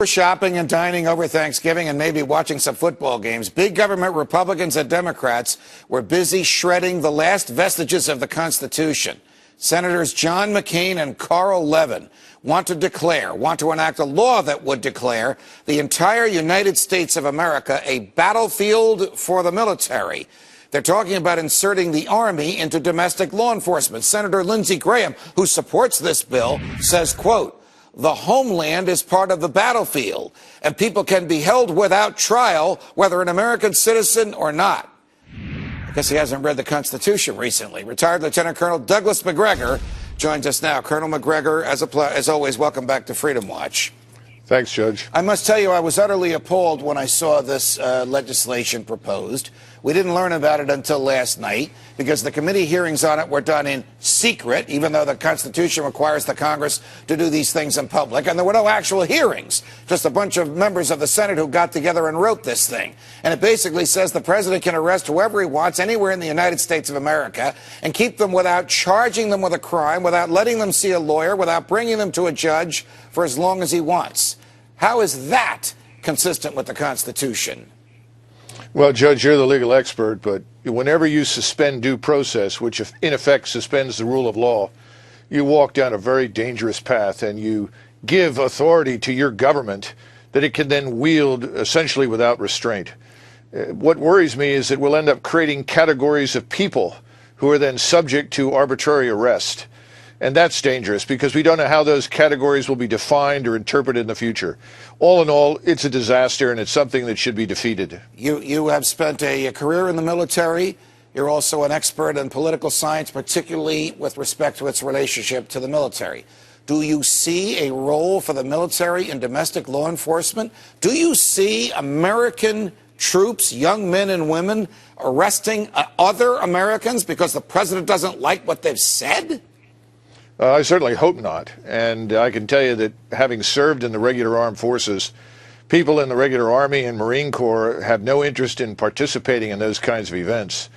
Shopping and dining over Thanksgiving and maybe watching some football games. Big government Republicans and Democrats were busy shredding the last vestiges of the Constitution. Senators John McCain and Carl Levin want to enact a law that would declare the entire United States of America a battlefield for the military. They're talking about inserting the Army into domestic law enforcement. Senator Lindsey Graham, who supports this bill, says, quote, "The homeland is part of the battlefield, and people can be held without trial, whether an American citizen or not." I guess he hasn't read the Constitution recently. Retired Lieutenant Colonel Douglas Macgregor joins us now. Colonel Macgregor, as always, welcome back to Freedom Watch. Thanks, Judge. I must tell you, I was utterly appalled when I saw this legislation proposed. We didn't learn about it until last night because the committee hearings on it were done in secret, even though the Constitution requires the Congress to do these things in public. And there were no actual hearings, just a bunch of members of the Senate who got together and wrote this thing. And it basically says the president can arrest whoever he wants anywhere in the United States of America and keep them without charging them with a crime, without letting them see a lawyer, without bringing them to a judge for as long as he wants. How is that consistent with the Constitution? Well, Judge, you're the legal expert, but whenever you suspend due process, which in effect suspends the rule of law, you walk down a very dangerous path and you give authority to your government that it can then wield essentially without restraint. What worries me is that we'll end up creating categories of people who are then subject to arbitrary arrest. And that's dangerous because we don't know how those categories will be defined or interpreted in the future. All in all, it's a disaster, and it's something that should be defeated. You have spent a career in the military. You're also an expert in political science, particularly with respect to its relationship to the military. Do you see a role for the military in domestic law enforcement? Do you see American troops, young men and women, arresting other Americans because the president doesn't like what they've said? I certainly hope not. And I can tell you that having served in the regular armed forces, people in the regular Army and Marine Corps have no interest in participating in those kinds of events.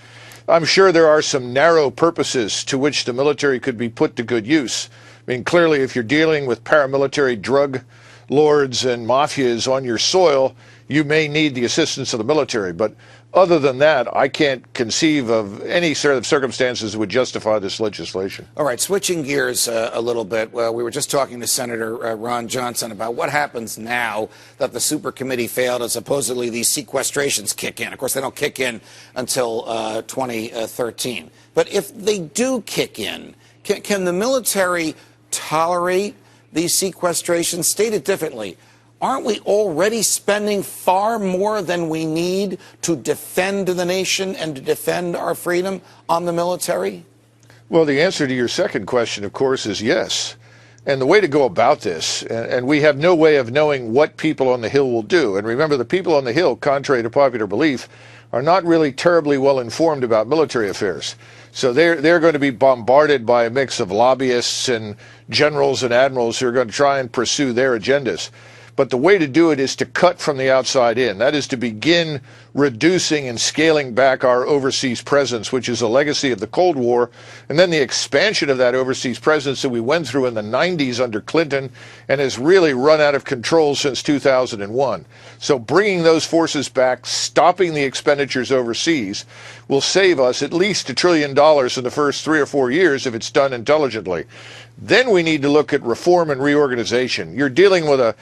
I'm sure there are some narrow purposes to which the military could be put to good use. I mean, clearly, if you're dealing with paramilitary drug lords and mafias on your soil, you may need the assistance of the military. But other than that, I can't conceive of any sort of circumstances that would justify this legislation. All right, switching gears a little bit. Well, we were just talking to Senator Ron Johnson about what happens now that the super committee failed and supposedly these sequestrations kick in. Of course, they don't kick in until 2013. But if they do kick in, can the military tolerate these sequestrations? Stated differently, aren't we already spending far more than we need to defend the nation and to defend our freedom on the military? Well, the answer to your second question, of course, is yes. And the way to go about this, and we have no way of knowing what people on the Hill will do. And remember, the people on the Hill, contrary to popular belief, are not really terribly well informed about military affairs. So they're going to be bombarded by a mix of lobbyists and generals and admirals who are going to try and pursue their agendas. But the way to do it is to cut from the outside in. That is to begin reducing and scaling back our overseas presence, which is a legacy of the Cold War, and then the expansion of that overseas presence that we went through in the 90s under Clinton and has really run out of control since 2001. So bringing those forces back, stopping the expenditures overseas, will save us at least $1 trillion in the first 3 or 4 years if it's done intelligently. Then we need to look at reform and reorganization. You're dealing with a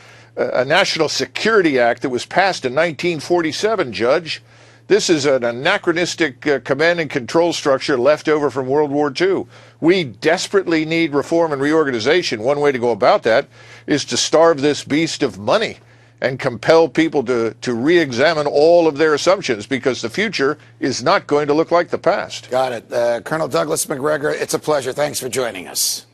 National Security Act that was passed in 1947, Judge. This is an anachronistic command and control structure left over from World War II. We desperately need reform and reorganization. One way to go about that is to starve this beast of money and compel people to re-examine all of their assumptions, because the future is not going to look like the past. Got it. Colonel Douglas Macgregor, it's a pleasure. Thanks for joining us.